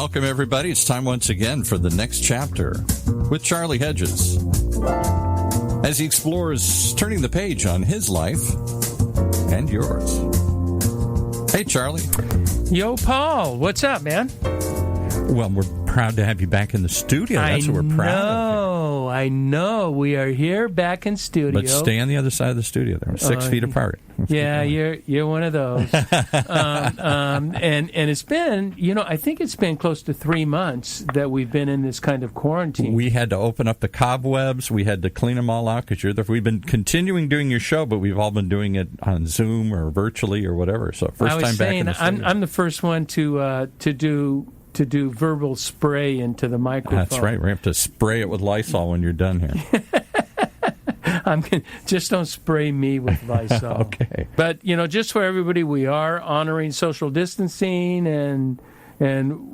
Welcome, everybody. It's time once again for the next chapter with Charlie Hedges as he explores turning the page on his life and yours. Hey, Charlie. Yo, Paul. What's up, man? Well, we're proud to have you back in the studio. That's what we're proud of. I know. We are here back in studio. But stay on the other side of the studio. They're 6 feet apart. Yeah, you're one of those. And it's been, I think it's been close to 3 months that we've been in this kind of quarantine. We had to open up the cobwebs. We had to clean them all out because we've been continuing doing your show, but we've all been doing it on Zoom or virtually or whatever. So first time back in the studio. I'm the first one to do verbal spray into the microphone. That's right. We have to spray it with Lysol when you're done here. Just don't spray me with Lysol. Okay. But, just for everybody, we are honoring social distancing, and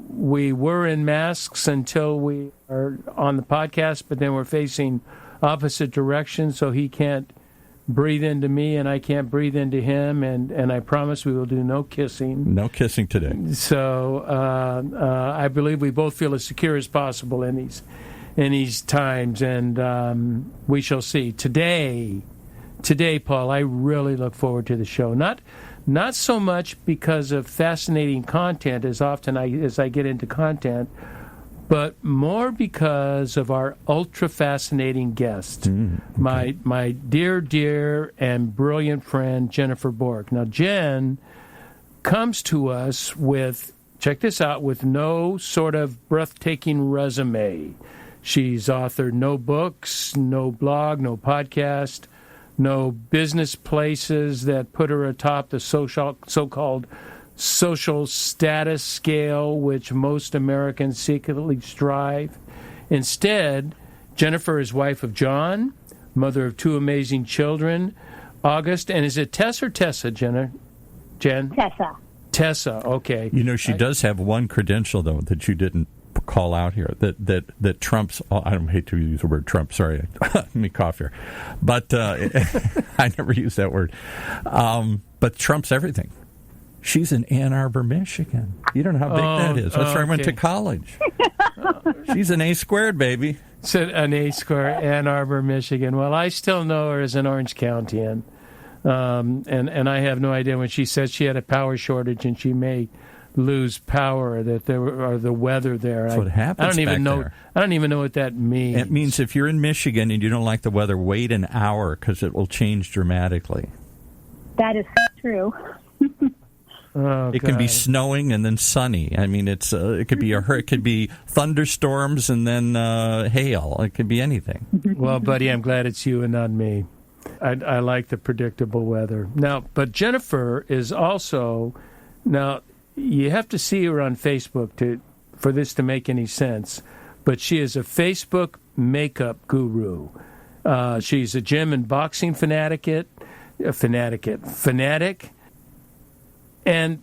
we were in masks until we are on the podcast, but then we're facing opposite directions, so he can't breathe into me and I can't breathe into him, and I promise we will do no kissing. No kissing today. So I believe we both feel as secure as possible in these times, and we shall see. Today, Paul, I really look forward to the show. Not so much because of fascinating content as often as I get into content, but more because of our ultra-fascinating guest, okay. my dear and brilliant friend, Jennifer Bork. Now, Jenn comes to us with, check this out, with no sort of breathtaking resume. She's authored no books, no blog, no podcast, no business places that put her atop the so-called social status scale, which most Americans secretly strive. Instead, Jennifer is wife of John, mother of 2 amazing children, August, and is it Tess or Tessa, Jen? Tessa, okay. She does have one credential, though, that you didn't call out here, that trumps, I don't hate to use the word Trump, sorry, let me cough here, but I never use that word, but trumps everything. She's in Ann Arbor, Michigan. You don't know how big that is. That's where I went to college. She's an A-squared, baby. So an A-squared, Ann Arbor, Michigan. Well, I still know her as an Orange County, and I have no idea when she said she had a power shortage and she may lose power, that there or the weather there. That's what happens. I don't even know. There. I don't even know what that means. It means if you're in Michigan and you don't like the weather, wait an hour because it will change dramatically. That is true. Oh, it can be snowing and then sunny. I mean, it could be thunderstorms and then hail. It could be anything. Well, buddy, I'm glad it's you and not me. I like the predictable weather. Now, but Jennifer is also now. You have to see her on Facebook for this to make any sense. But she is a Facebook makeup guru. She's a gym and boxing fanatic.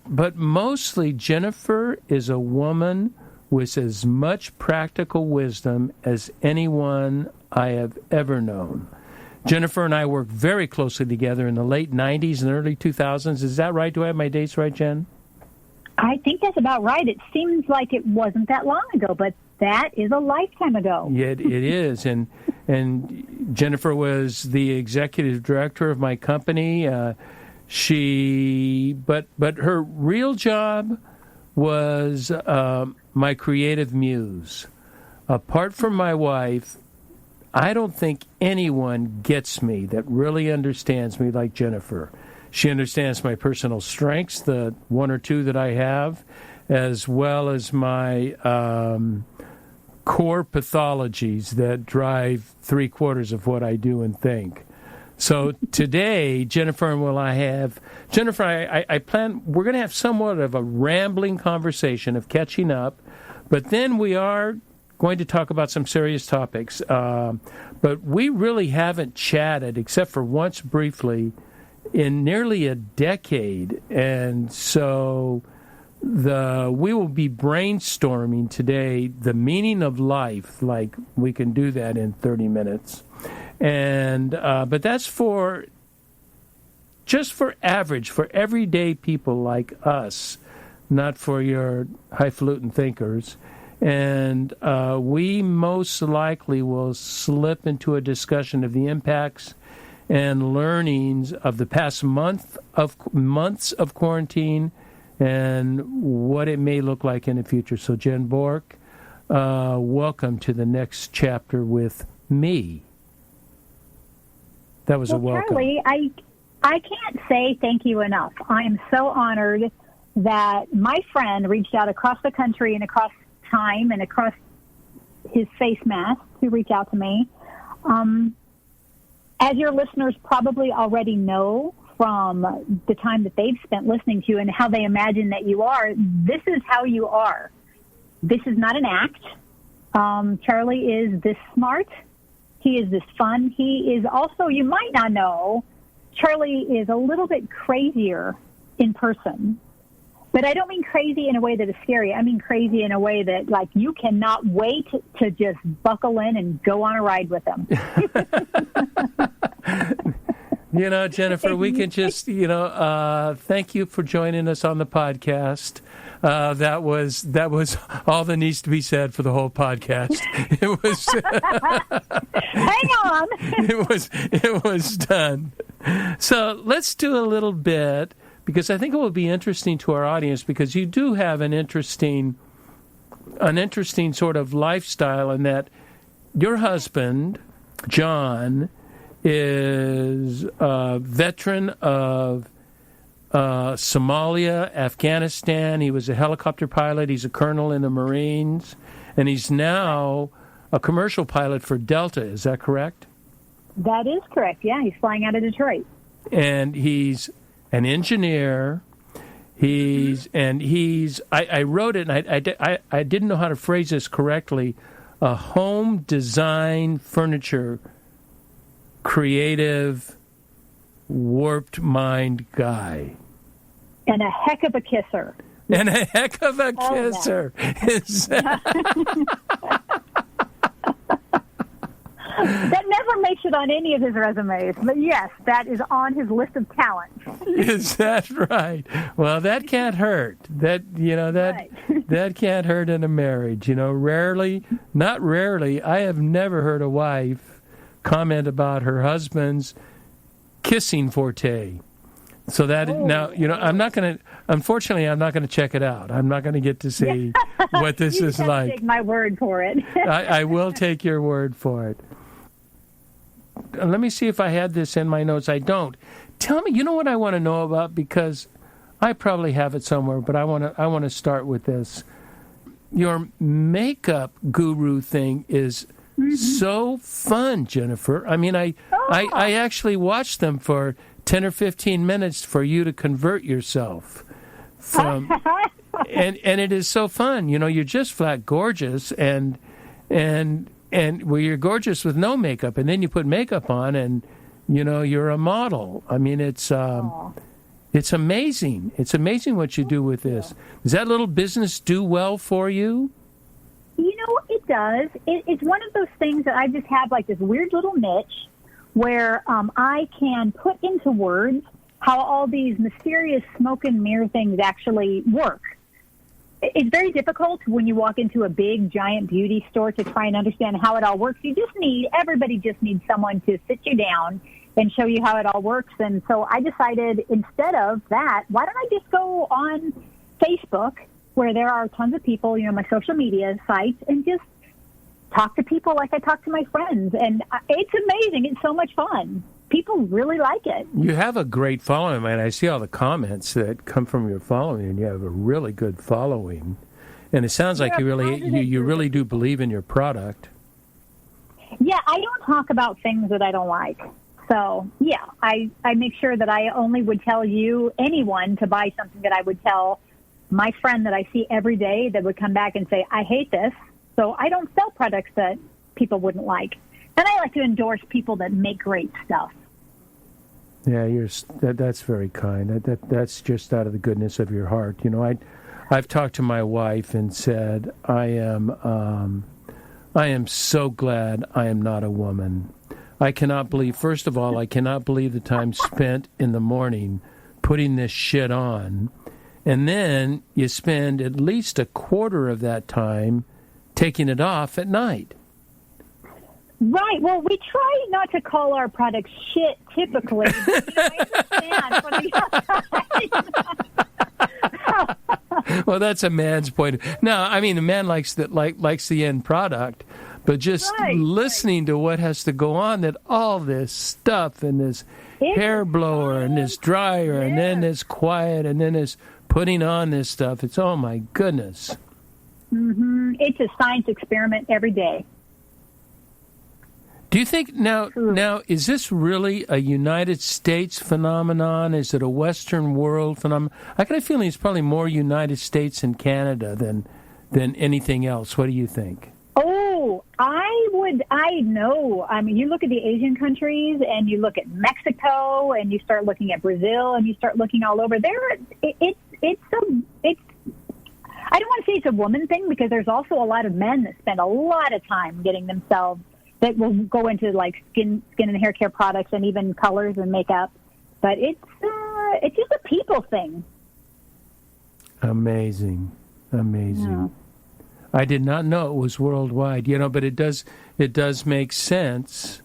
But mostly Jennifer is a woman with as much practical wisdom as anyone I have ever known. Jennifer and I worked very closely together in the late 90s and early 2000s. Is that right? Do I have my dates right, Jen? I think that's about right. It seems like it wasn't that long ago, but that is a lifetime ago. Yeah, it is. And Jennifer was the executive director of my company. But her real job was my creative muse. Apart from my wife, I don't think anyone gets me that really understands me like Jennifer. She understands my personal strengths, the 1 or 2 that I have, as well as my core pathologies that drive 3/4 of what I do and think. So today, Jennifer and I plan, we're going to have somewhat of a rambling conversation of catching up, but then we are going to talk about some serious topics. But we really haven't chatted, except for once briefly, in nearly a decade, and so we will be brainstorming today the meaning of life, like we can do that in 30 minutes, and but that's just for everyday people like us not for your highfalutin thinkers. And we most likely will slip into a discussion of the impacts and learnings of the past months of quarantine and what it may look like in the future. So, Jenn Bork, welcome to the next chapter with me. That was a welcome. Charlie, I can't say thank you enough. I am so honored that my friend reached out across the country and across time and across his face mask to reach out to me. As your listeners probably already know from the time that they've spent listening to you and how they imagine that you are, this is how you are. This is not an act. Charlie is this smart. He is this fun. He is also, you might not know, Charlie is a little bit crazier in person. But I don't mean crazy in a way that is scary. I mean crazy in a way that, like, you cannot wait to just buckle in and go on a ride with him. Jennifer, we can just, thank you for joining us on the podcast. That was all that needs to be said for the whole podcast. It was. Hang on. It was done. So let's do a little bit, because I think it will be interesting to our audience, because you do have an interesting sort of lifestyle in that your husband, John, is a veteran of Somalia, Afghanistan. He was a helicopter pilot. He's a colonel in the Marines, and he's now a commercial pilot for Delta. Is that correct? That is correct. Yeah, he's flying out of Detroit. And he's an engineer. I wrote it, and I didn't know how to phrase this correctly. A home design furniture creative, warped mind guy. And a heck of a kisser. And a heck of a kisser. That never makes it on any of his resumes. But yes, that is on his list of talents. Is that right? Well, that can't hurt. That can't hurt in a marriage. Not rarely, I have never heard a wife comment about her husband's kissing forte. So that I'm not going to check it out. I'm not going to get to see what this is like. Take my word for it. I will take your word for it. Let me see if I had this in my notes. I don't. Tell me, what I want to know about, because I probably have it somewhere, but I want to start with this. Your makeup guru thing is so fun, Jennifer. I mean, I actually watched them for 10 or 15 minutes for you to convert yourself from, and it is so fun. You're just flat gorgeous, and you're gorgeous with no makeup, and then you put makeup on, and you're a model. I mean, it's amazing. It's amazing what you do with this. Does that little business do well for you? It does. It's one of those things that I just have like this weird little niche where I can put into words how all these mysterious smoke and mirror things actually work. It's very difficult when you walk into a big, giant beauty store to try and understand how it all works. Everybody just needs someone to sit you down and show you how it all works. And so I decided, instead of that, why don't I just go on Facebook, where there are tons of people, my social media sites, and just talk to people like I talk to my friends. And it's amazing. It's so much fun. People really like it. You have a great following, man. I see all the comments that come from your following, and you have a really good following. And it sounds like you really do believe in your product. Yeah, I don't talk about things that I don't like. So, yeah, I make sure that I only would tell anyone to buy something that I would tell my friend that I see every day that would come back and say, I hate this. So I don't sell products that people wouldn't like. And I like to endorse people that make great stuff. Yeah, that's very kind. That's just out of the goodness of your heart. I've talked to my wife and said, I am so glad I am not a woman. I cannot believe, first of all, the time spent in the morning putting this shit on and then you spend at least a quarter of that time taking it off at night. Right. Well, we try not to call our products shit typically. But, I understand Well, that's a man's point. No, I mean, the man likes the end product, but just listening to what has to go on, that all this stuff and this hair blower and this dryer and then this quiet and then this putting on this stuff. It's, oh, my goodness. Mm-hmm. It's a science experiment every day. Do you think now is this really a United States phenomenon? Is it a Western world phenomenon? I got a feeling it's probably more United States and Canada than anything else. What do you think? Oh, I know. I mean, you look at the Asian countries and you look at Mexico and you start looking at Brazil and you start looking all over there. It's I don't want to say it's a woman thing, because there's also a lot of men that spend a lot of time getting themselves, that will go into like skin and hair care products and even colors and makeup. But it's just a people thing. Amazing. Yeah. I did not know it was worldwide, but it does make sense,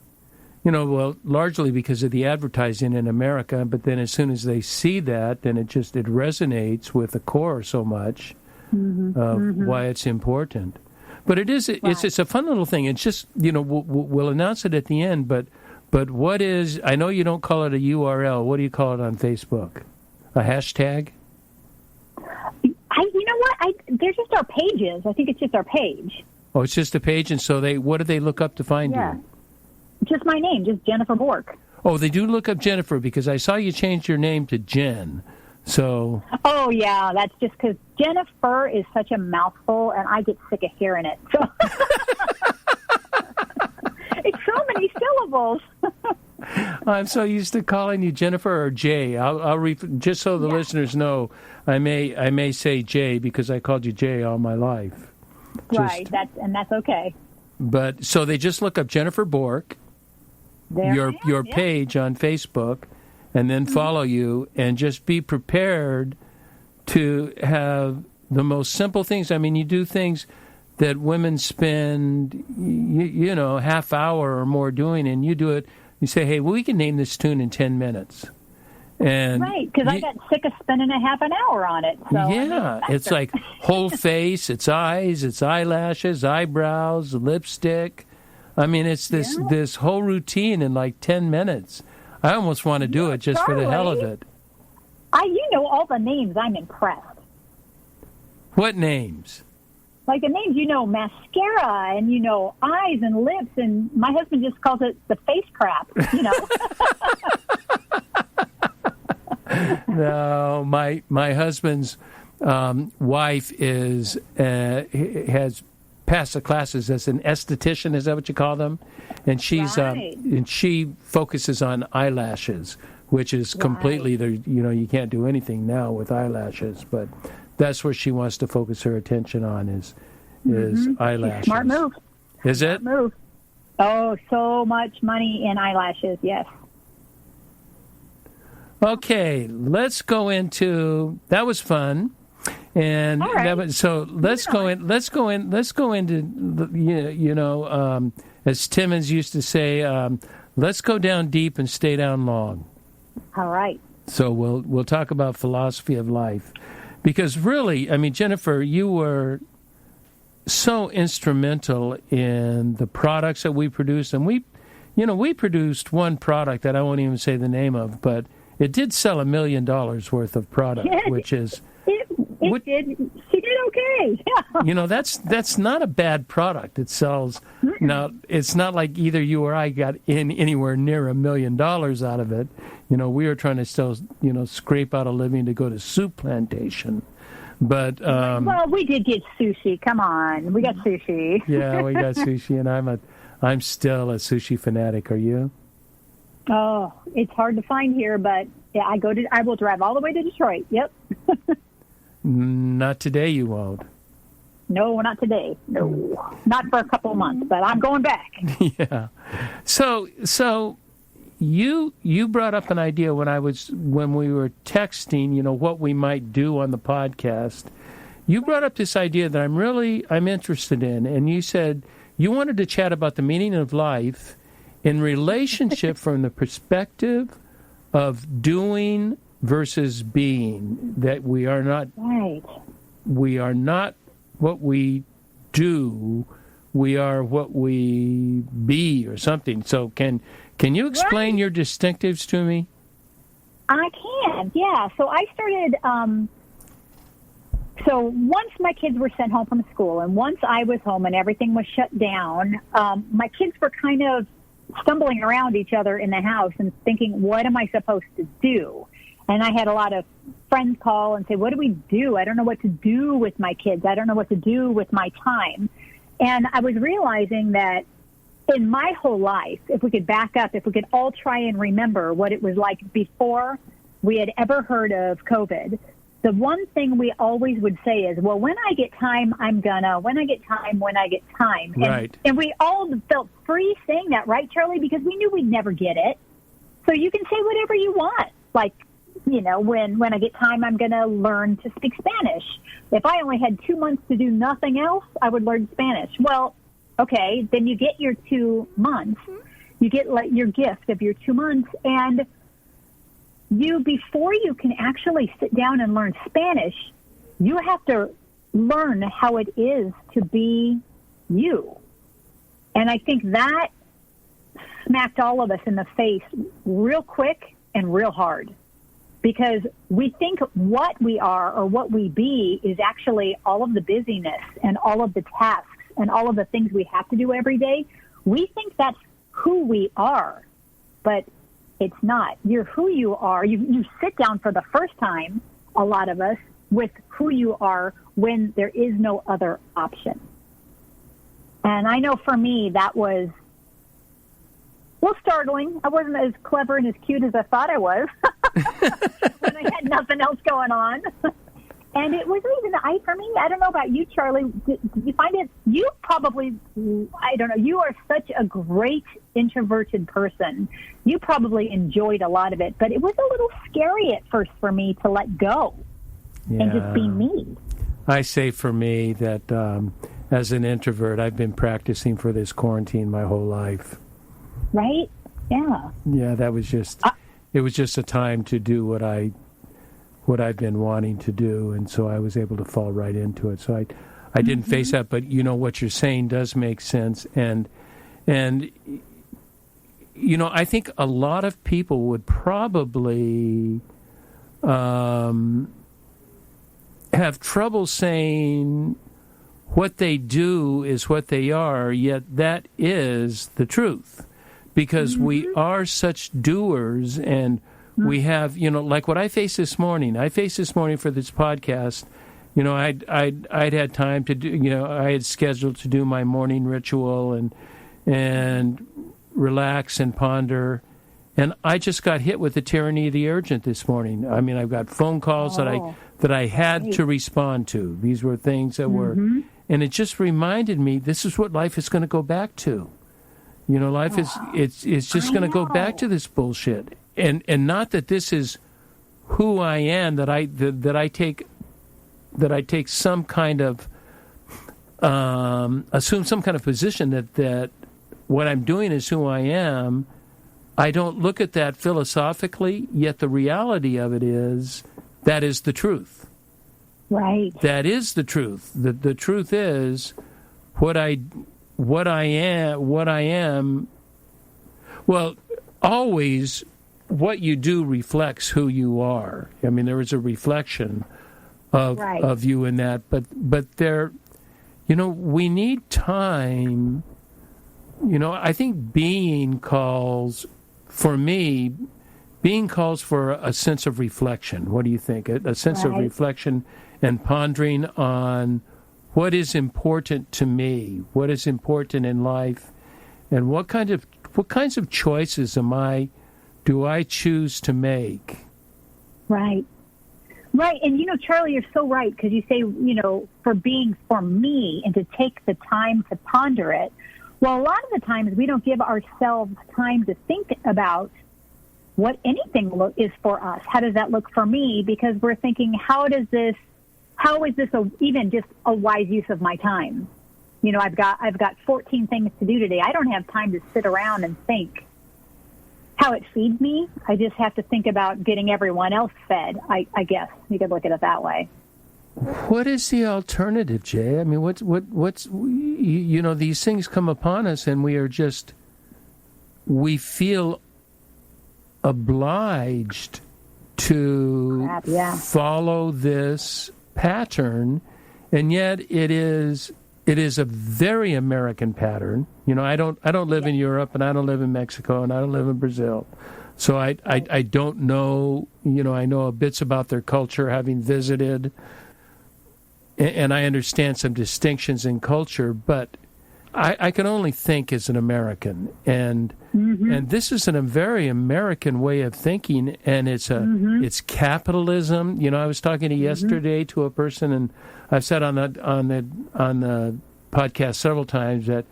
well, largely because of the advertising in America, but then as soon as they see that, then it resonates with the core so much of why it's important. But it's a fun little thing. It's just, we'll announce it at the end, but what is, I know you don't call it a URL. What do you call it on Facebook? A hashtag? You know what? They're just our pages. I think it's just our page. Oh, it's just a page, and so what do they look up to find you? Just my name, just Jennifer Bork. Oh, they do look up Jennifer, because I saw you change your name to Jenn. So. Oh yeah, that's just because Jennifer is such a mouthful, and I get sick of hearing it. So it's so many syllables. I'm so used to calling you Jennifer or Jay. I'll just so the listeners know, I may say Jay because I called you Jay all my life. Right, that's okay. But so they just look up Jennifer Bork, your page on Facebook, and then follow you, and just be prepared to have the most simple things. I mean, you do things that women spend, half hour or more doing, and you do it. You say, hey, we can name this tune in 10 minutes. And right, because I got sick of spending a half an hour on it. So it's like whole face, it's eyes, it's eyelashes, eyebrows, lipstick. I mean, it's this whole routine in like 10 minutes. I almost want to do it just for the hell of it. You know all the names. I'm impressed. What names? Like the names, mascara and, eyes and lips. And my husband just calls it the face crap, No, my husband's wife has passed the classes as an esthetician. Is that what you call them? And she's and she focuses on eyelashes, which is completely you can't do anything now with eyelashes, but that's where she wants to focus her attention on is eyelashes. Smart move. Is it? Smart move. Oh, so much money in eyelashes. Yes. Okay, let's go into that. Was fun. And let's go into as Timmons used to say, let's go down deep and stay down long. All right. So we'll talk about philosophy of life, because really, I mean, Jennifer, you were so instrumental in the products that we produced, and we produced one product that I won't even say the name of, but it did sell $1 million worth of product, which is. She did okay. Yeah. That's not a bad product. It sells. Now, it's not like either you or I got anywhere near $1 million out of it. We were trying to still, scrape out a living to go to soup plantation. But well, we did get sushi. Come on, we got sushi. Yeah, we got sushi, and I'm still a sushi fanatic. Are you? Oh, it's hard to find here, but yeah, I will drive all the way to Detroit. Yep. Not today, you won't. No, not today. No, not for a couple of months, but I'm going back. Yeah. So you brought up an idea when we were texting, what we might do on the podcast. You brought up this idea that I'm interested in, and you said you wanted to chat about the meaning of life in relationship from the perspective of doing versus being. That we are not what we do, we are what we be, or something. So can you explain your distinctives to me? I can, yeah. So I started, so once my kids were sent home from school and once I was home and everything was shut down, my kids were kind of stumbling around each other in the house and thinking, what am I supposed to do? And I had a lot of friends call and say, what do we do? I don't know what to do with my kids. I don't know what to do with my time. And I was realizing that in my whole life, if we could back up, if we could all try and remember what it was like before we had ever heard of COVID, the one thing we always would say is, well, when I get time, I'm gonna, when I get time. Right. And we all felt free saying that, right, Charlie? Because we knew we'd never get it. So you can say whatever you want. Like, when I get time, I'm going to learn to speak Spanish. If I only had 2 months to do nothing else, I would learn Spanish. Well, okay, then you get your 2 months. You get your gift of your 2 months, and before you can actually sit down and learn Spanish, you have to learn how it is to be you. And I think that smacked all of us in the face real quick and real hard. Because we think what we are or what we be is actually all of the busyness and all of the tasks and all of the things we have to do every day. We think that's who we are, but it's not. You're who you are. You sit down for the first time, a lot of us, with who you are when there is no other option. And I know for me that was startling. I wasn't as clever and as cute as I thought I was when I had nothing else going on. And it was even for me, I don't know about you, Charlie. Did you find it? You probably, I don't know, you are such a great introverted person. You probably enjoyed a lot of it, but it was a little scary at first for me to let go and just be me. I say for me that as an introvert, I've been practicing for this quarantine my whole life. Right? Yeah. Yeah, that was just, it was just a time to do what I've been wanting to do, and so I was able to fall right into it. So I didn't face that, but what you're saying does make sense, and I think a lot of people would probably have trouble saying what they do is what they are, yet that is the truth. Because we are such doers, and we have, like what I faced this morning. I faced this morning for this podcast. I'd had time to do, I had scheduled to do my morning ritual and relax and ponder. And I just got hit with the tyranny of the urgent this morning. I mean, I've got phone calls that I had to respond to. These were things that were, and it just reminded me, this is what life is going to go back to. Life is it's just going to go back to this bullshit, and not that this is who I am. That I take some kind of assume some kind of position that what I'm doing is who I am. I don't look at that philosophically. Yet the reality of it is that is the truth. Right. That is the truth. The truth is what I am, well, always what you do reflects who you are. I mean, there is a reflection of you in that, but there, we need time. I think being calls for a sense of reflection. What do you think? A sense of reflection and pondering on what is important to me, what is important in life, and what kinds of choices do I choose to make? Right. And Charlie, you're so right, because you say, for me, and to take the time to ponder it. Well, a lot of the times we don't give ourselves time to think about what anything is for us. How does that look for me? Because we're thinking, how is this even just a wise use of my time? You know, I've got 14 things to do today. I don't have time to sit around and think how it feeds me. I just have to think about getting everyone else fed. I guess you could look at it that way. What is the alternative, Jay? I mean, what's you know, these things come upon us and we feel obliged to follow this pattern, and yet it is a very American pattern. You know, I don't live in Europe, and I don't live in Mexico, and I don't live in Brazil, so I don't know. You know, I know bits about their culture, having visited, and I understand some distinctions in culture, but I can only think as an American, and this is a very American way of thinking, and it's capitalism. You know, I was talking yesterday to a person, and I've said on the podcast several times that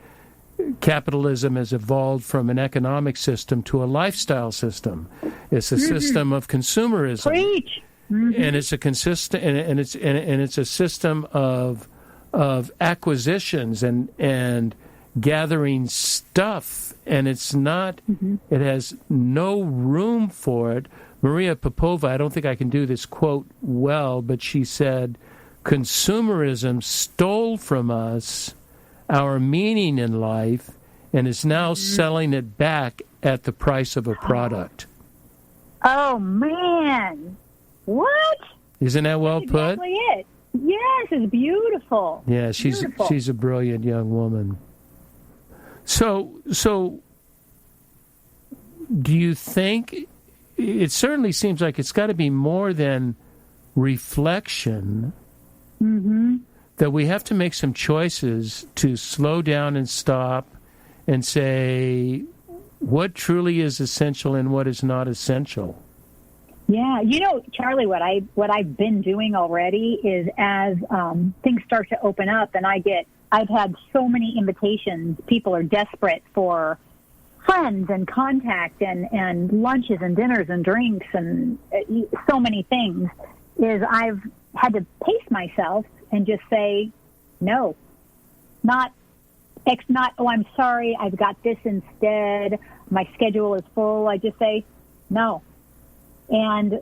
capitalism has evolved from an economic system to a lifestyle system. It's a system of consumerism, Preach. And it's it's a system of acquisitions and gathering stuff, and it's not. It has no room for it. Maria Popova, I don't think I can do this quote well, but she said, "Consumerism stole from us our meaning in life and is now selling it back at the price of a product." Oh man, what? Isn't that well That's put? exactly it. Yes, it's beautiful. Yeah, Beautiful. she's a brilliant young woman. So do you think, it certainly seems like it's got to be more than reflection, that we have to make some choices to slow down and stop and say what truly is essential and what is not essential? Yeah, you know, Charlie, what I've been doing already is as things start to open up, and I've had so many invitations. People are desperate for friends and contact and lunches and dinners and drinks and so many things. Is I've had to pace myself and just say no, not. Oh, I'm sorry, I've got this instead. My schedule is full. I just say no. And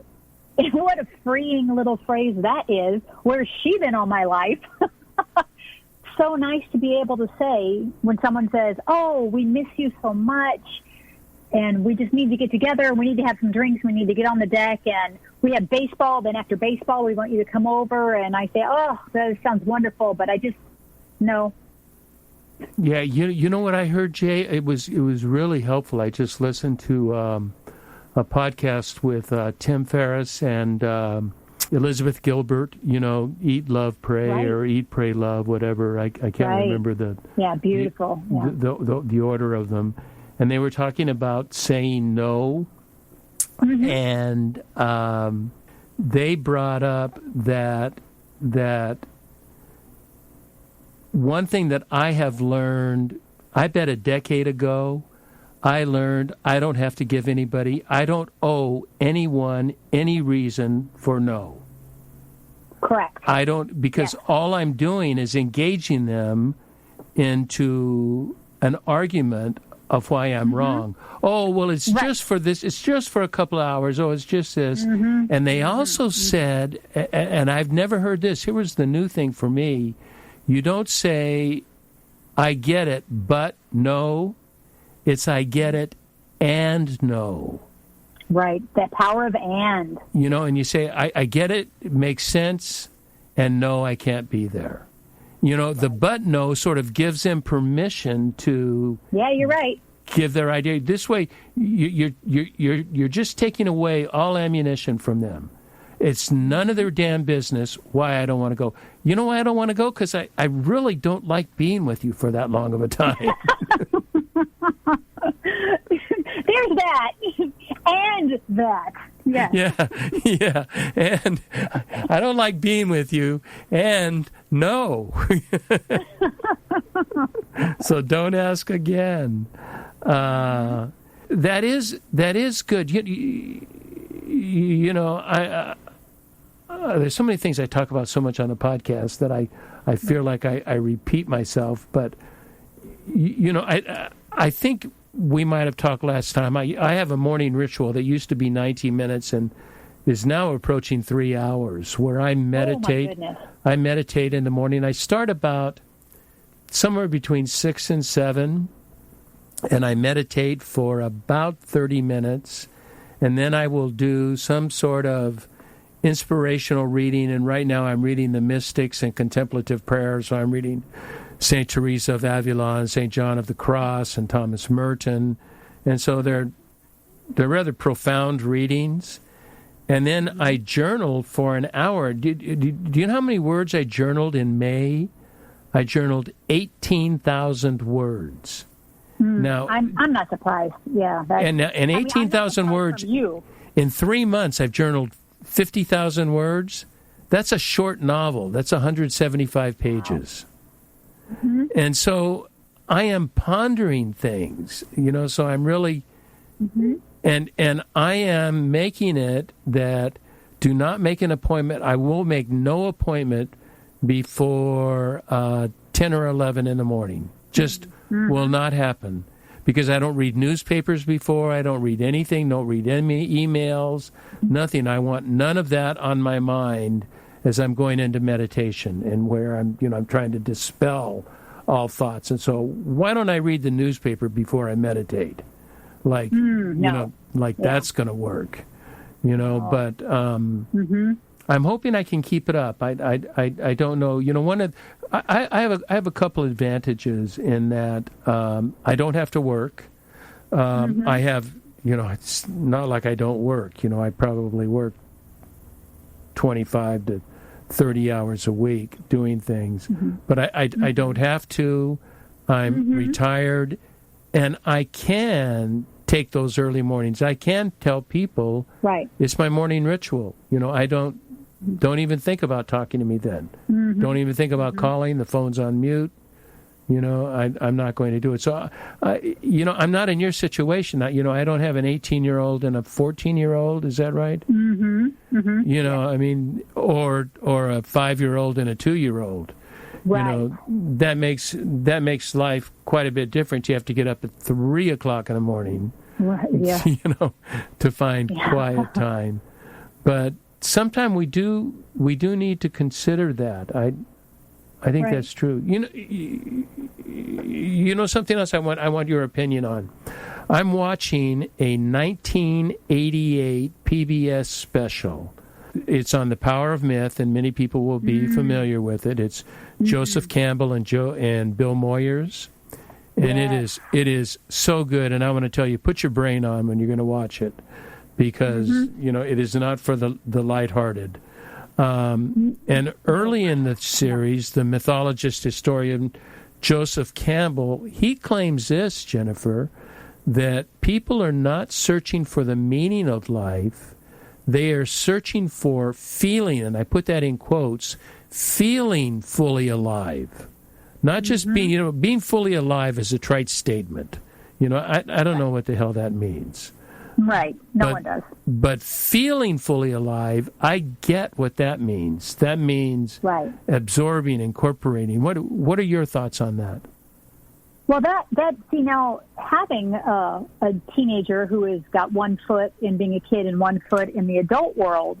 what a freeing little phrase that is. Where's she been all my life? So nice to be able to say when someone says, oh, we miss you so much, and we just need to get together. We need to have some drinks. We need to get on the deck, and we have baseball. Then after baseball, we want you to come over. And I say, oh, that sounds wonderful, but I just, no. Yeah, you know what I heard, Jay? It was really helpful. I just listened to a podcast with Tim Ferriss and Elizabeth Gilbert, you know, Eat, Love, Pray, or Eat, Pray, Love, whatever. I can't remember beautiful. The order of them. And they were talking about saying no. And they brought up that one thing that I have learned, I bet a decade ago, I learned I don't have to give anybody, I don't owe anyone any reason for no. Correct. I don't, because all I'm doing is engaging them into an argument of why I'm wrong. Oh, well, it's just for this, it's just for a couple of hours, oh, it's just this. And they also said, and I've never heard this, here was the new thing for me, you don't say, I get it, but no. It's I get it and no. Right, that power of and. You know, and you say, I get it, it makes sense, and no, I can't be there. You know, the but no sort of gives them permission to... Yeah, you're right. Give their idea. This way, you're just taking away all ammunition from them. It's none of their damn business why I don't want to go. You know why I don't want to go? Because I really don't like being with you for that long of a time. There's that. And that. Yeah. And I don't like being with you. And no. So don't ask again. that is good. You know, there's so many things I talk about so much on the podcast that I feel like I repeat myself. But you know, I think we might have talked last time. I have a morning ritual that used to be 90 minutes and is now approaching 3 hours, where I meditate. Oh, my goodness. I meditate in the morning. I start about somewhere between 6 and 7, and I meditate for about 30 minutes, and then I will do some sort of inspirational reading. And right now I'm reading the Mystics and Contemplative Prayers. So I'm reading St. Teresa of Avila and St. John of the Cross and Thomas Merton. And so they're rather profound readings. And then I journal for an hour. Do you know how many words I journaled in May? I journaled 18,000 words. Now I'm not surprised. Yeah, and 18,000 words. In 3 months, I've journaled 50,000 words. That's a short novel. That's 175 pages. Wow. Mm-hmm. And so I am pondering things, you know, so I'm really, and I am making it that do not make an appointment. I will make no appointment before 10 or 11 in the morning. Just will not happen. Because I don't read newspapers before, I don't read anything, don't read any emails, nothing. I want none of that on my mind as I'm going into meditation, and where I'm trying to dispel all thoughts. And so, why don't I read the newspaper before I meditate? Like, that's going to work, you know. But I'm hoping I can keep it up. I don't know. You know, I have a couple advantages in that I don't have to work. I have, you know, it's not like I don't work. You know, I probably work 25 to 30 hours a week doing things, but I don't have to. I'm retired, and I can take those early mornings. I can tell people, it's my morning ritual. You know, I don't even think about talking to me then. Don't even think about calling. The phone's on mute. You know, I'm not going to do it. So, you know, I'm not in your situation. You know, I don't have an 18-year-old and a 14-year-old. Is that right? You know, I mean, or a 5-year-old and a 2-year-old. Right. You know, that makes life quite a bit different. You have to get up at 3 o'clock in the morning. Right. Yeah. You know, to find quiet time. But sometimes we do need to consider that. I think that's true. You know something else I want your opinion on. I'm watching a 1988 PBS special. It's on the power of myth, and many people will be familiar with it. It's Joseph Campbell and Bill Moyers, and it is so good. And I want to tell you, put your brain on when you're going to watch it, because you know it is not for the lighthearted. And early in the series, the mythologist historian Joseph Campbell, he claims this, Jennifer, that people are not searching for the meaning of life. They are searching for feeling, and I put that in quotes, feeling fully alive. Not just being fully alive is a trite statement. You know, I don't know what the hell that means. Right. No one does. But feeling fully alive, I get what that means. That means absorbing, incorporating. What are your thoughts on that? Well, see, now, having a teenager who has got 1 foot in being a kid and 1 foot in the adult world,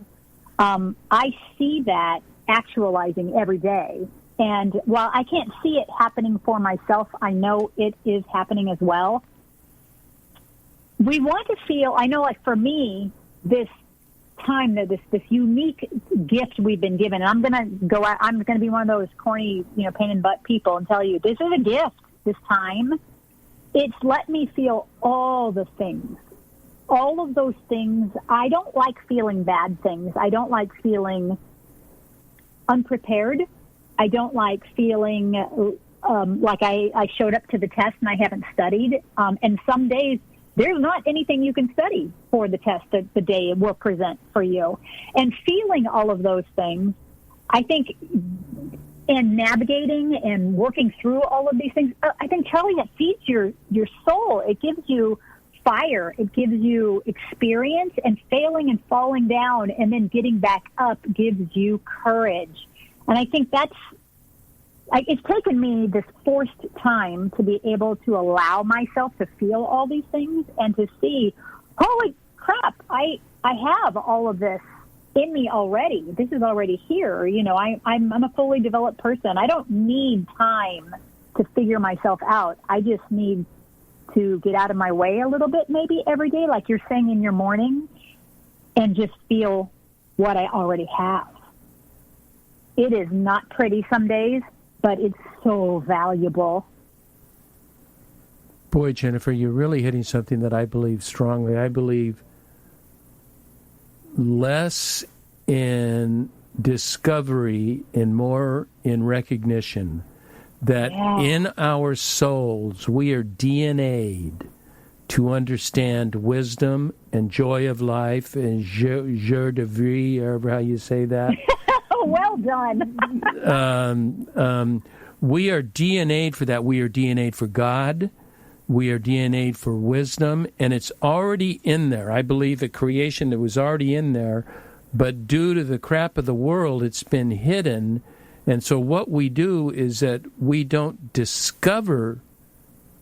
I see that actualizing every day. And while I can't see it happening for myself, I know it is happening as well. We want to feel, I know, like for me, this time, this unique gift we've been given, and I'm going to be one of those corny, pain in butt people and tell you, this is a gift, this time. It's let me feel all the things, all of those things. I don't like feeling bad things. I don't like feeling unprepared. I don't like feeling like I showed up to the test and I haven't studied. And some days, there's not anything you can study for the test that the day will present for you. And feeling all of those things, I think, and navigating and working through all of these things, I think, Charlie, that feeds your soul. It gives you fire. It gives you experience, and failing and falling down and then getting back up gives you courage. And I think it's taken me this forced time to be able to allow myself to feel all these things and to see, holy crap, I have all of this in me already. This is already here. You know, I'm a fully developed person. I don't need time to figure myself out. I just need to get out of my way a little bit, maybe every day, like you're saying in your morning, and just feel what I already have. It is not pretty some days, but it's so valuable. Boy, Jennifer, you're really hitting something that I believe strongly. I believe less in discovery and more in recognition that in our souls we are DNA'd to understand wisdom and joy of life and joie de vivre, or how you say that. Well done. We are DNA'd for that. We are DNA'd for God. We are DNA'd for wisdom, and it's already in there. I believe at creation it was already in there, but due to the crap of the world, it's been hidden. And so what we do is that we don't discover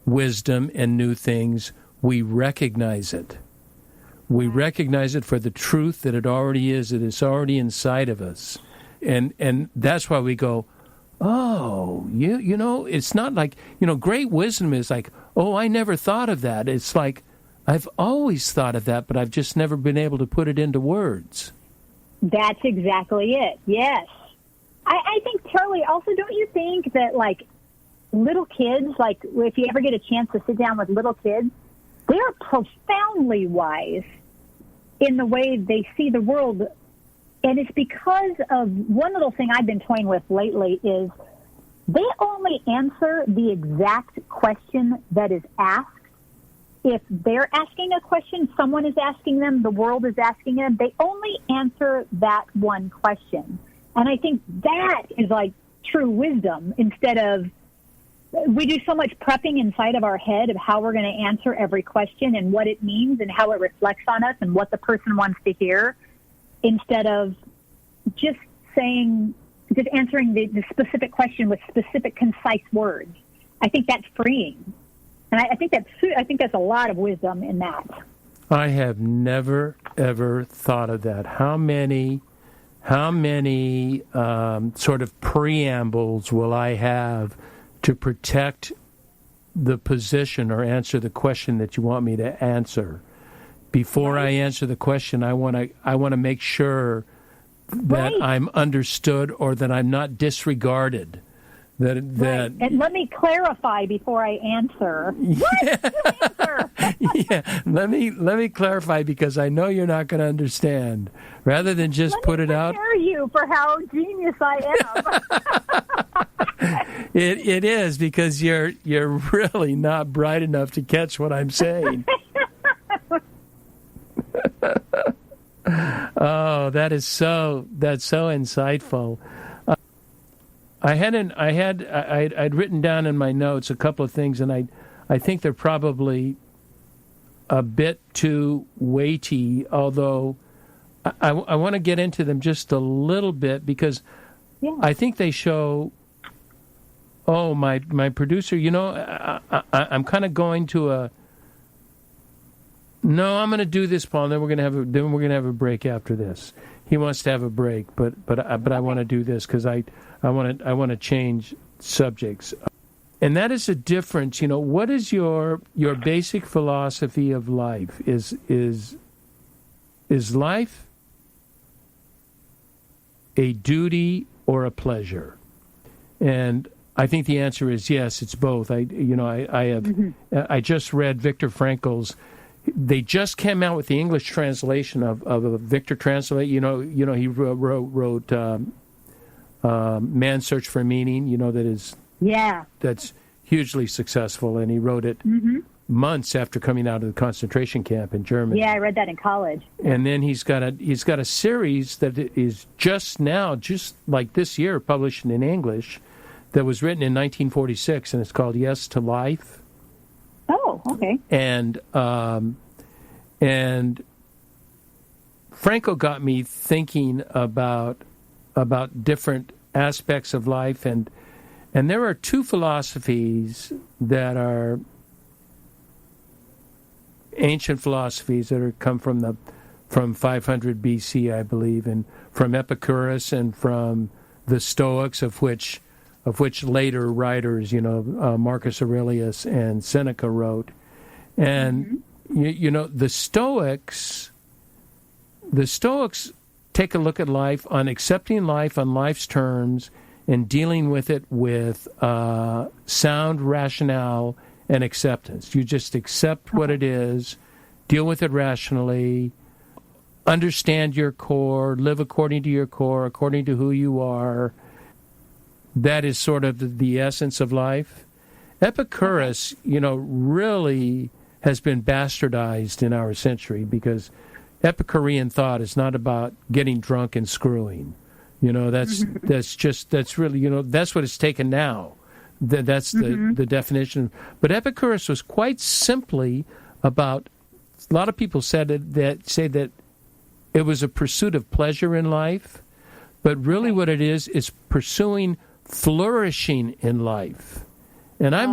wisdom and new things. We recognize it. We recognize it for the truth that it already is. It is already inside of us. And that's why we go, oh, you know, it's not like, you know, great wisdom is like, oh, I never thought of that. It's like, I've always thought of that, but I've just never been able to put it into words. That's exactly it, yes. I think, Charlie, also, don't you think that, like, little kids, like, if you ever get a chance to sit down with little kids, they're profoundly wise in the way they see the world. And it's because of one little thing I've been toying with lately is they only answer the exact question that is asked. If they're asking a question, someone is asking them, the world is asking them, they only answer that one question. And I think that is like true wisdom instead of, we do so much prepping inside of our head of how we're going to answer every question and what it means and how it reflects on us and what the person wants to hear, instead of just answering the specific question with specific, concise words. I think that's freeing. And I think that's a lot of wisdom in that. I have never, ever thought of that. How many sort of preambles will I have to protect the position or answer the question that you want me to answer? Before I answer the question, I want to make sure that I'm understood or that I'm not disregarded. And let me clarify before I answer. What? Answer. Yeah, let me clarify because I know you're not going to understand. Rather than just put it out. Let me prepare you for how genius I am. It is because you're really not bright enough to catch what I'm saying. Oh, that's so insightful. I'd written down in my notes a couple of things, and I think they're probably a bit too weighty, although I want to get into them just a little bit because I think they show. Oh, my producer, you know, I'm kind of going to a. No, I'm going to do this, Paul. And then we're going to have a break after this. He wants to have a break, but I want to do this because I want to change subjects, and that is a difference. You know, what is your basic philosophy of life? Is life a duty or a pleasure? And I think the answer is yes. It's both. I just read Viktor Frankl's. They just came out with the English translation of Viktor Translate. You know, he wrote Man's Search for Meaning. You know, that's hugely successful, and he wrote it months after coming out of the concentration camp in Germany. Yeah, I read that in college. And then he's got a series that is just like this year, published in English, that was written in 1946, and it's called Yes to Life. Oh, okay. And And Franco got me thinking about different aspects of life, and there are two philosophies that are ancient philosophies that are come from 500 BC, I believe, and from Epicurus and from the Stoics, of which later writers, Marcus Aurelius and Seneca wrote. And the Stoics take a look at life on accepting life on life's terms and dealing with it with sound rationale and acceptance. You just accept what it is, deal with it rationally, understand your core, live according to your core, according to who you are. That is sort of the essence of life. Epicurus, really has been bastardized in our century, because Epicurean thought is not about getting drunk and screwing. That's really, that's what it's taken now. That's the definition. But Epicurus was quite simply about, a lot of people say that it was a pursuit of pleasure in life, but really what it is pursuing flourishing in life. And I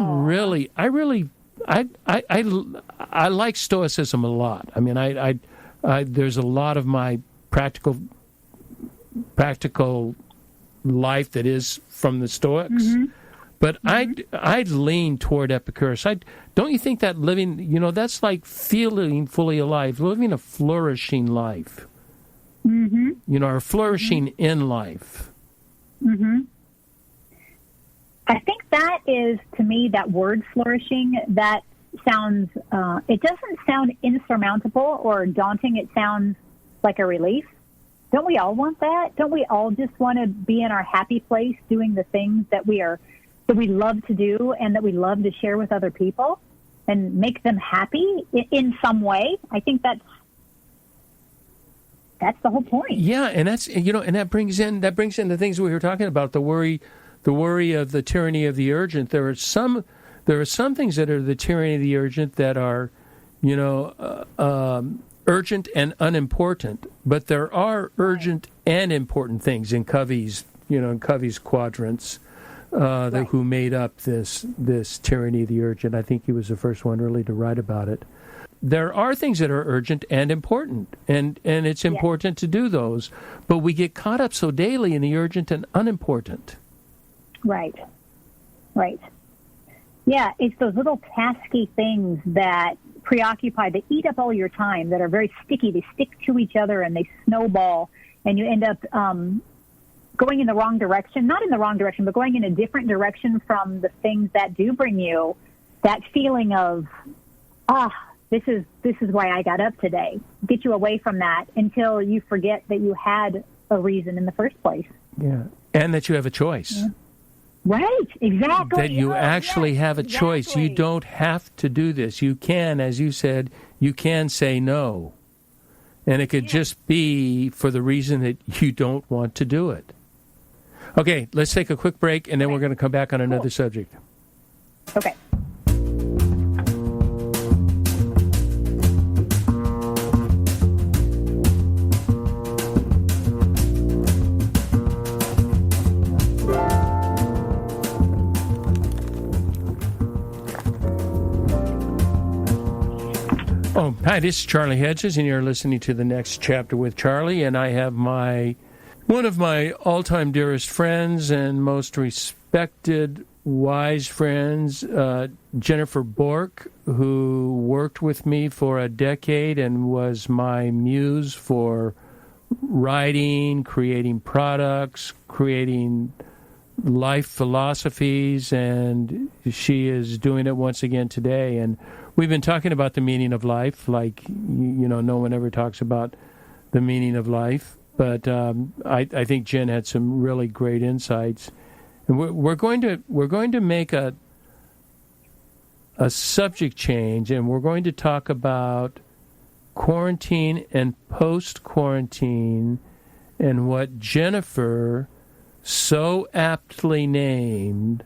like Stoicism a lot. I mean, I there's a lot of my practical life that is from the Stoics, but I'd lean toward Epicurus. Don't you think that living, that's like feeling fully alive, living a flourishing life, or flourishing in life. I think that is, to me, that word flourishing, that sounds, it doesn't sound insurmountable or daunting. It sounds like a relief. Don't we all want that? Don't we all just want to be in our happy place doing the things that we love to do and that we love to share with other people and make them happy in some way? I think that's the whole point. Yeah, and that's, and that brings in the things we were talking about, the worry of the tyranny of the urgent. There are some things that are the tyranny of the urgent that are, urgent and unimportant. But there are urgent and important things in Covey's quadrants, who made up this tyranny of the urgent. I think he was the first one really to write about it. There are things that are urgent and important, and it's important to do those. But we get caught up so daily in the urgent and unimportant. Right. Yeah, it's those little tasky things that preoccupy, that eat up all your time, that are very sticky. They stick to each other and they snowball, and you end up going in the wrong direction. Not in the wrong direction, but going in a different direction from the things that do bring you that feeling of, this is why I got up today. Get you away from that until you forget that you had a reason in the first place. Yeah, and that you have a choice. Yeah. Right, exactly. That you actually have a choice. You don't have to do this. You can, as you said, you can say no. And it could just be for the reason that you don't want to do it. Okay, let's take a quick break, and then we're going to come back on another subject. Okay. Oh, hi, this is Charlie Hedges, and you're listening to The Next Chapter with Charlie, and I have one of my all-time dearest friends and most respected, wise friends, Jennifer Bork, who worked with me for a decade and was my muse for writing, creating products, creating life philosophies, and she is doing it once again today. And we've been talking about the meaning of life, like, no one ever talks about the meaning of life. But I think Jenn had some really great insights. And we're going to make a subject change, and we're going to talk about quarantine and post-quarantine and what Jennifer so aptly named.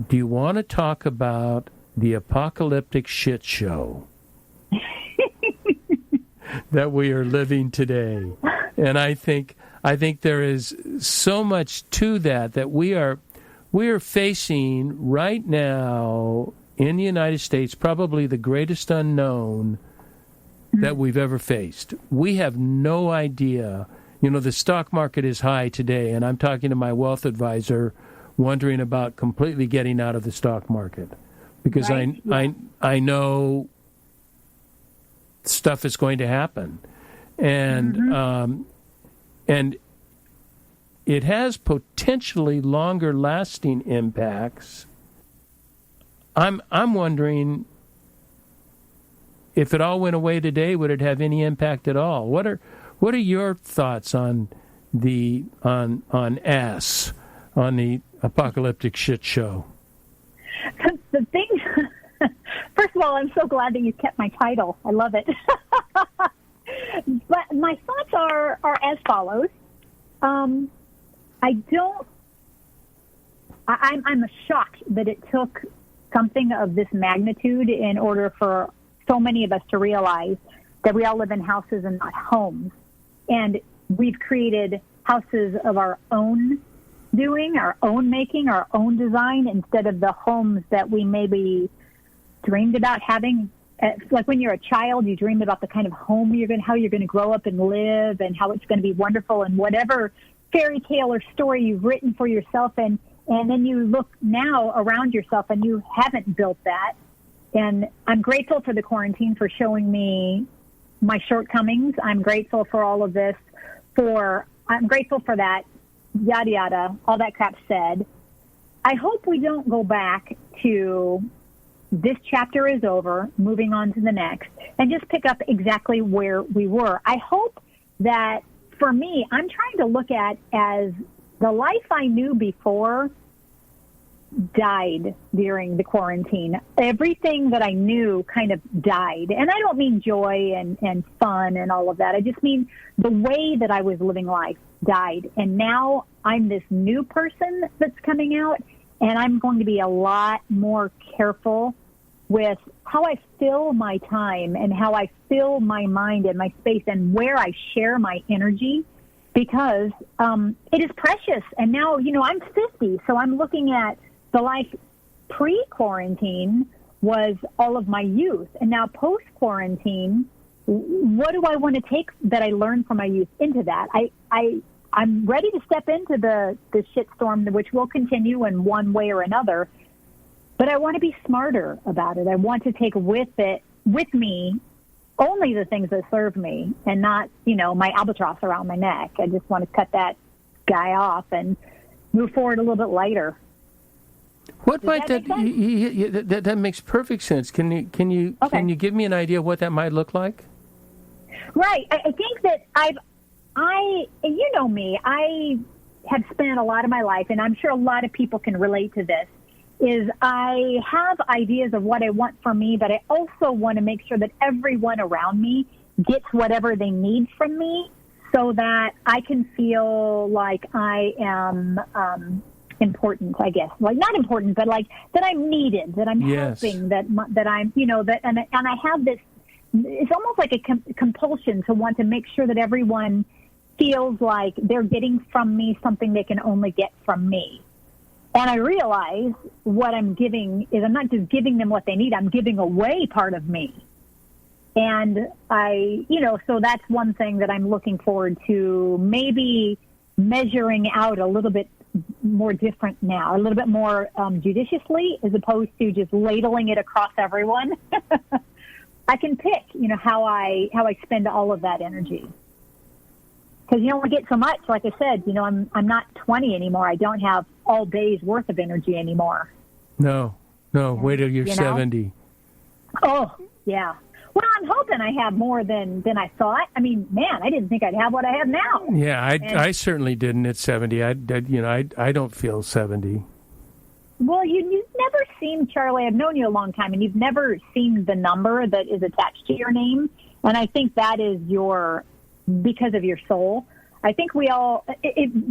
Do you want to talk about the apocalyptic shit show? that we are living today. And I think there is so much to that we are facing right now in the United States probably the greatest unknown that we've ever faced. We have no idea. The stock market is high today, and I'm talking to my wealth advisor wondering about completely getting out of the stock market because I know stuff is going to happen. And and it has potentially longer lasting impacts. I'm wondering if it all went away today, would it have any impact at all? What are your thoughts on the apocalyptic shit show? The thing, first of all, I'm so glad that you kept my title. I love it. But my thoughts are as follows. I'm shocked that it took something of this magnitude in order for so many of us to realize that we all live in houses and not homes. And we've created houses of our own doing, our own making, our own design, instead of the homes that we maybe dreamed about having. Like when you're a child, you dream about the kind of home how you're going to grow up and live, and how it's going to be wonderful, and whatever fairy tale or story you've written for yourself, and then you look now around yourself and you haven't built that. And I'm grateful for the quarantine for showing me my shortcomings. I'm grateful for all of this. I'm grateful for that, yada, yada, all that crap said. I hope we don't go back to this chapter is over, moving on to the next, and just pick up exactly where we were. I hope that, for me, I'm trying to look at as the life I knew before died during the quarantine. Everything that I knew kind of died. And I don't mean joy and fun and all of that. I just mean the way that I was living life died. And now I'm this new person that's coming out, and I'm going to be a lot more careful with how I fill my time and how I fill my mind and my space and where I share my energy, because it is precious. And now, I'm 50, so I'm looking at the life pre-quarantine was all of my youth. And now post-quarantine, what do I want to take that I learned from my youth into that? I'm ready to step into the shitstorm, which will continue in one way or another. But I want to be smarter about it. I want to take with me only the things that serve me, and not, my albatross around my neck. I just want to cut that guy off and move forward a little bit lighter. What might that makes perfect sense. Can you give me an idea of what that might look like? Right. I think that you know me, I have spent a lot of my life, and I'm sure a lot of people can relate to this, is I have ideas of what I want for me, but I also want to make sure that everyone around me gets whatever they need from me, so that I can feel like I am important, I guess. Like, not important, but like that I'm needed, that I'm helping, that I'm, and I have this, it's almost like a compulsion to want to make sure that everyone feels like they're getting from me something they can only get from me. And I realize what I'm giving is I'm not just giving them what they need, I'm giving away part of me. And so that's one thing that I'm looking forward to, maybe measuring out a little bit more different now, a little bit more judiciously, as opposed to just ladling it across everyone. I can pick, how I spend all of that energy. Because you only get so much. Like I said, I'm not 20 anymore. I don't have all day's worth of energy anymore. No. Wait till you're 70. Oh, yeah. Well, I'm hoping I have more than I thought. I mean, man, I didn't think I'd have what I have now. Yeah, I certainly didn't at 70. I don't feel 70. Well, you've never seen, Charlie, I've known you a long time, and you've never seen the number that is attached to your name. And I think that is because of your soul. I think we all,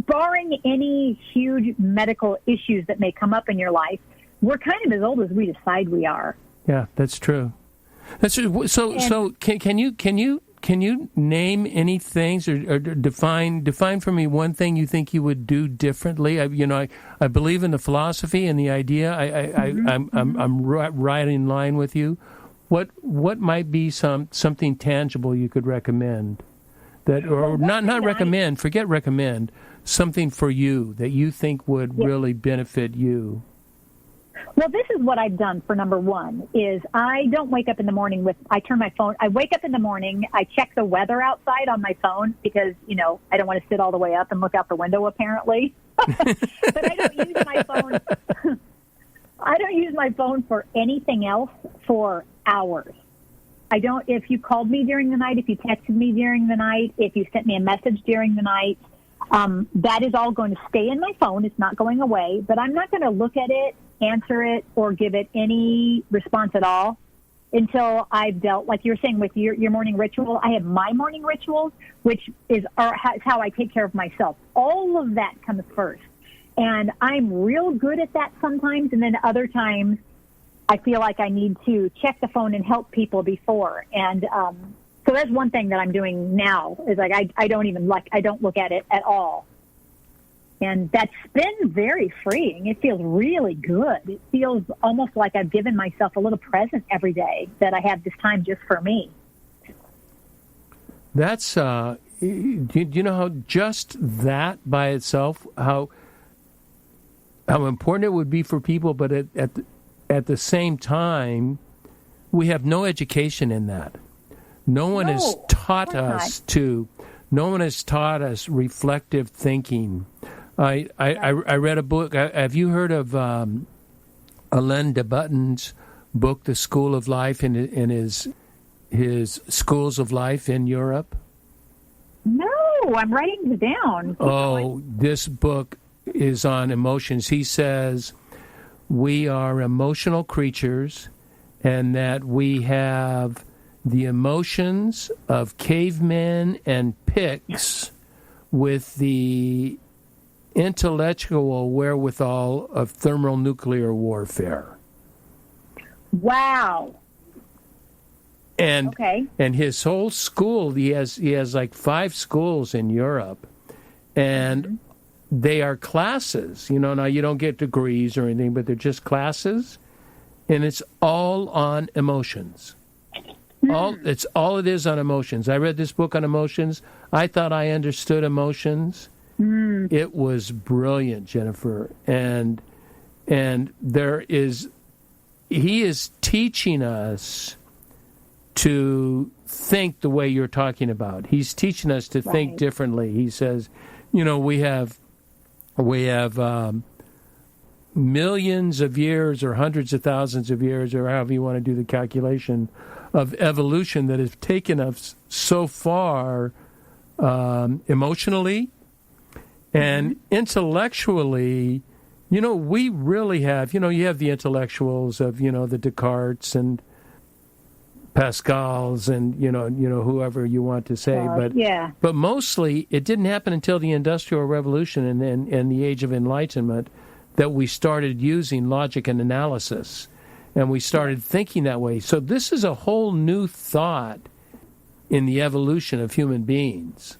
barring any huge medical issues that may come up in your life, we're kind of as old as we decide we are. Yeah, that's true. So can you name any things or define for me one thing you think you would do differently? I believe in the philosophy and the idea. I'm right in line with you. What might be something tangible you could recommend forget recommend, something for you that you think would really benefit you? Well, this is what I've done for number one, is I don't wake up in the morning I turn my phone, I wake up in the morning, I check the weather outside on my phone because, I don't want to sit all the way up and look out the window apparently. But I don't use my phone. I don't use my phone for anything else for hours. If you called me during the night, if you texted me during the night, if you sent me a message during the night, that is all going to stay in my phone. It's not going away, but I'm not going to look at it, answer it, or give it any response at all until I've dealt, like you're saying with your morning ritual. I have my morning rituals, which is how I take care of myself. All of that comes first. And I'm real good at that sometimes, and then other times I feel like I need to check the phone and help people before. And so that's one thing that I'm doing now is I don't look at it at all. And that's been very freeing. It feels really good. It feels almost like I've given myself a little present every day that I have this time just for me. That's, do you know how just that by itself, how important it would be for people, but at the same time, we have no education in that. No one has taught us reflective thinking. I read a book. Have you heard of Alain de Botton's book, The School of Life, in his schools of life in Europe? No, I'm writing it down. This book is on emotions. He says we are emotional creatures and that we have the emotions of cavemen and Picts with the intellectual wherewithal of thermonuclear warfare. Wow. And his whole school, he has like 5 schools in Europe, and they are classes. Now you don't get degrees or anything, but they're just classes, and it's all on emotions. It's all it is on emotions. I read this book on emotions. I thought I understood emotions. It was brilliant, Jennifer, and he is teaching us to think the way you're talking about. He's teaching us to think differently. He says, we have millions of years or hundreds of thousands of years or however you want to do the calculation of evolution that has taken us so far emotionally and intellectually. We really have, you have the intellectuals of, the Descartes and Pascal's and, whoever you want to say. But mostly it didn't happen until the Industrial Revolution and the Age of Enlightenment that we started using logic and analysis. And we started thinking that way. So this is a whole new thought in the evolution of human beings.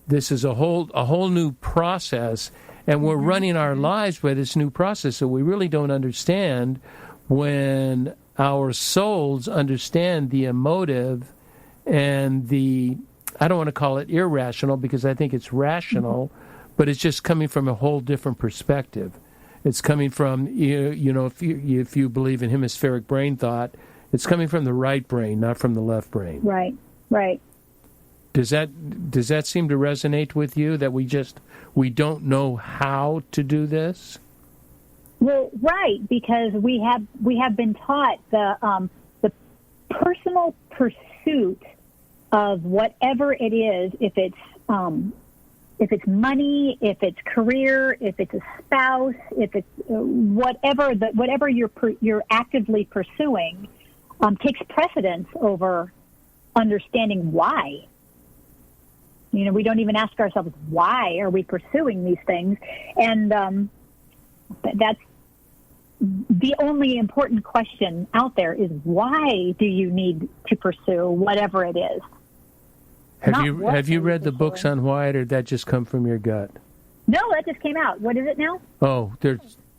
This is a whole new process, and we're running our lives by this new process. So we really don't understand when our souls understand the emotive and the, I don't want to call it irrational because I think it's rational, but it's just coming from a whole different perspective. It's coming from, if you believe in hemispheric brain thought, it's coming from the right brain, not from the left brain. Right. Does that seem to resonate with you, that we don't know how to do this? Well, right, because we have been taught the personal pursuit of whatever it is, if it's money, if it's career, if it's a spouse, if it's whatever you're actively pursuing, takes precedence over understanding why. We don't even ask ourselves, why are we pursuing these things? And the only important question out there is, why do you need to pursue whatever it is? Have you read the books on why, or did that just come from your gut? No, that just came out. What is it now? Oh,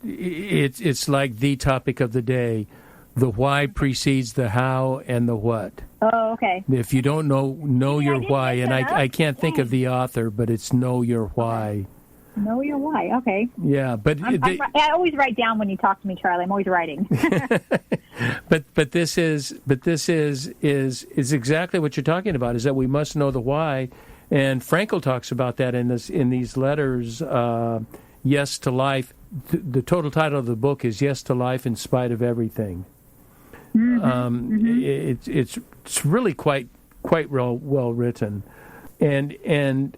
it's like the topic of the day. The why precedes the how and the what. Oh, okay. If you don't know your why, and I can't think of the author, but it's Know Your Why. Know your why. Okay. Yeah, but I always write down when you talk to me, Charlie. I'm always writing. but this is exactly what you're talking about. Is that we must know the why, and Frankl talks about that in these letters. Yes to Life. The total title of the book is Yes to Life in Spite of Everything. It's really quite well written, and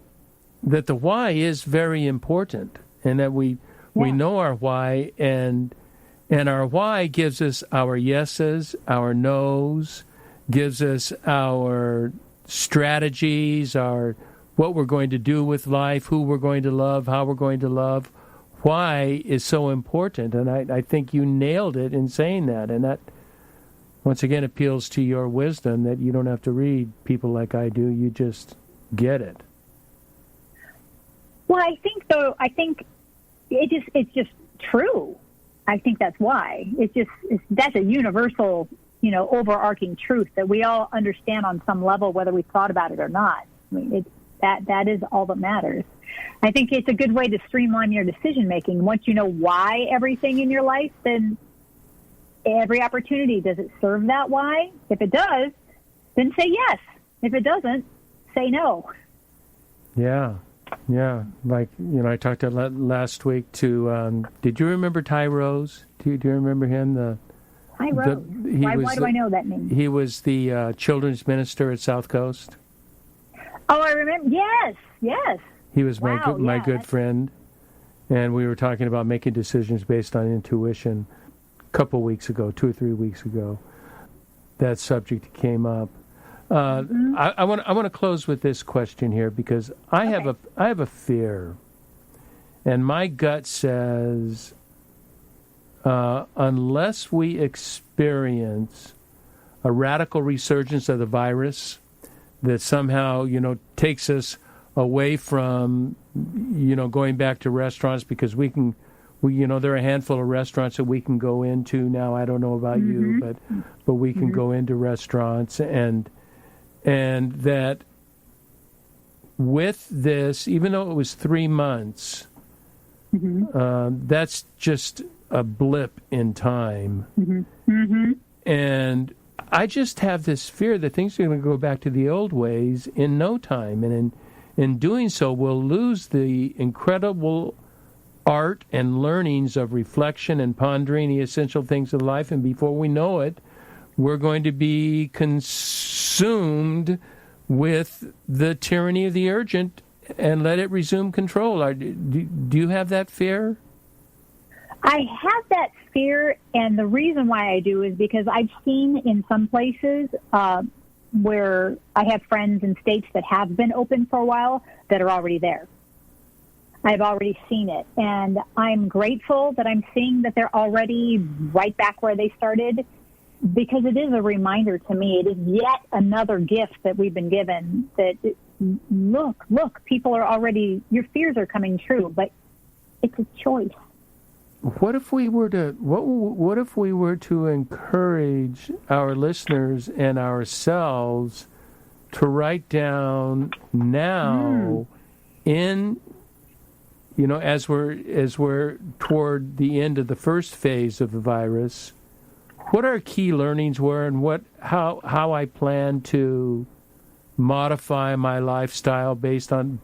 that the why is very important, and that we know our why, and our why gives us our yeses, our nos, gives us our strategies, our what we're going to do with life, who we're going to love, how we're going to love. Why is so important, and I think you nailed it in saying that, and that once again appeals to your wisdom that you don't have to read people like I do, you just get it. Well, I think it's just true. I think that's why. That's a universal, overarching truth that we all understand on some level, whether we thought about it or not. I mean, that is all that matters. I think it's a good way to streamline your decision making. Once you know why everything in your life, then every opportunity, does it serve that why? If it does, then say yes. If it doesn't, say no. Yeah. Like, I talked last week to, did you remember Ty Rose? Do you remember him? Ty Rose? Why do I know that name? He was the children's minister at South Coast. Oh, I remember. Yes. He was my good friend, and we were talking about making decisions based on intuition a couple weeks ago, 2 or 3 weeks ago. That subject came up. I want to close with this question here, because I have a fear, and my gut says unless we experience a radical resurgence of the virus that somehow takes us away from going back to restaurants, because there are a handful of restaurants that we can go into now. I don't know about you, but we can go into restaurants, and that with this, even though it was 3 months, that's just a blip in time. And I just have this fear that things are going to go back to the old ways in no time. And in doing so, we'll lose the incredible art and learnings of reflection and pondering the essential things of life. And before we know it, we're going to be consumed with the tyranny of the urgent and let it resume control. Do you have that fear? I have that fear, and the reason why I do is because I've seen in some places where I have friends in states that have been open for a while that are already there. I've already seen it, and I'm grateful that I'm seeing that they're already right back where they started, because it is a reminder to me. It is yet another gift that we've been given, that look, people are already, your fears are coming true, but it's a choice. What if we were to encourage our listeners and ourselves to write down now as we're toward the end of the first phase of the virus, what our key learnings were, and how I plan to modify my lifestyle based on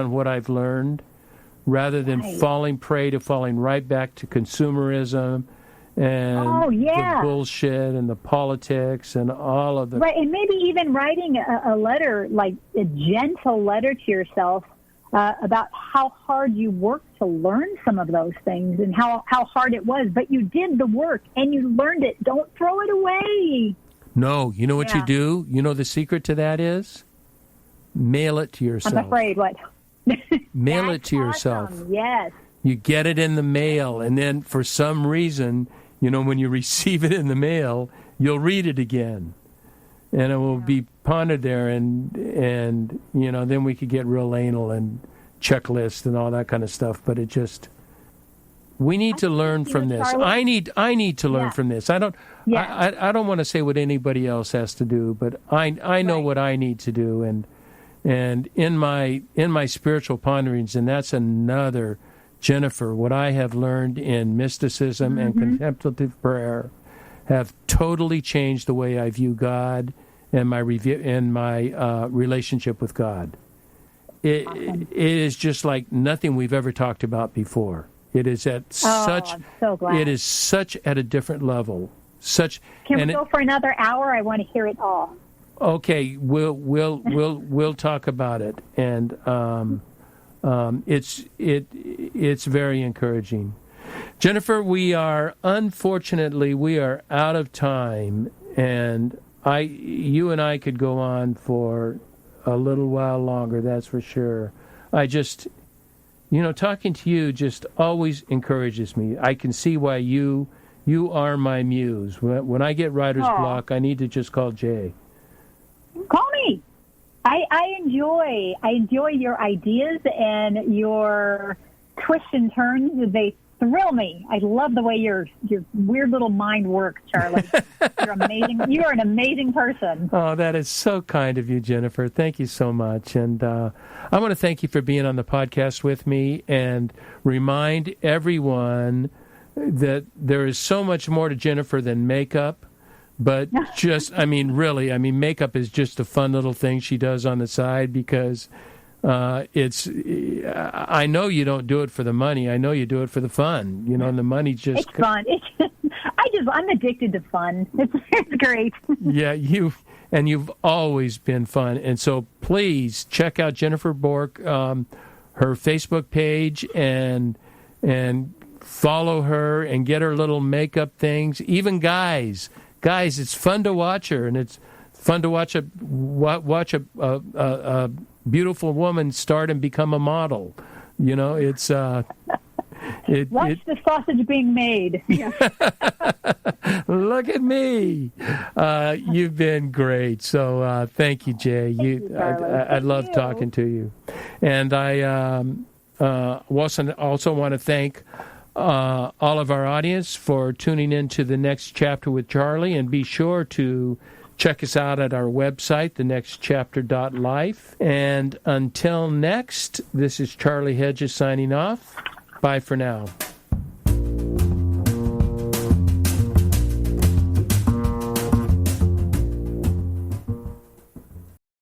what I've learned, rather than falling right back to consumerism and the bullshit and the politics and all of the... Right, and maybe even writing a letter, like a gentle letter to yourself about how hard you worked to learn some of those things and how hard it was. But you did the work and you learned it. Don't throw it away. No, you know what you do? You know the secret to that is? Mail it to yourself. I'm afraid, what? Mail it to yourself. Yes. You get it in the mail, and then for some reason when you receive it in the mail, you'll read it again. And it will be pondered there, and then we could get real anal and checklist and all that kind of stuff. But it just, we need to learn from this. Charlie, I need to learn from this. I don't want to say what anybody else has to do, but I know what I need to do, and in my spiritual ponderings, and that's another, Jennifer, what I have learned in mysticism and contemplative prayer have totally changed the way I view God and my relationship with God. It is just like nothing we've ever talked about before. It is at I'm so glad. It is such at a different level. Can we go for another hour? I want to hear it all. Okay, we'll talk about it, and it's very encouraging. Jennifer, unfortunately we are out of time, and you and I could go on for a little while longer, that's for sure. I just, talking to you just always encourages me. I can see why you are my muse. When I get writer's block, I need to just call Jay. Call me. I enjoy your ideas and your twists and turns. They thrill me. I love the way your weird little mind works, Charlie. You're amazing. You are an amazing person. Oh, that is so kind of you, Jennifer. Thank you so much. And I want to thank you for being on the podcast with me, and remind everyone that there is so much more to Jennifer than makeup. But makeup is just a fun little thing she does on the side, because I know you don't do it for the money. I know you do it for the fun, and the money just... It's fun. I'm addicted to fun. It's great. Yeah, you've always been fun. And so please check out Jennifer Bork, her Facebook page, and follow her and get her little makeup things. Even guys, it's fun to watch her, and it's fun to watch a beautiful woman start and become a model. It's watch the sausage being made. Look at me. You've been great. So thank you, Jay. I love talking to you, and I also want to thank all of our audience for tuning in to The Next Chapter with Charlie, and be sure to check us out at our website, thenextchapter.life. And until next, this is Charlie Hedges signing off. Bye for now.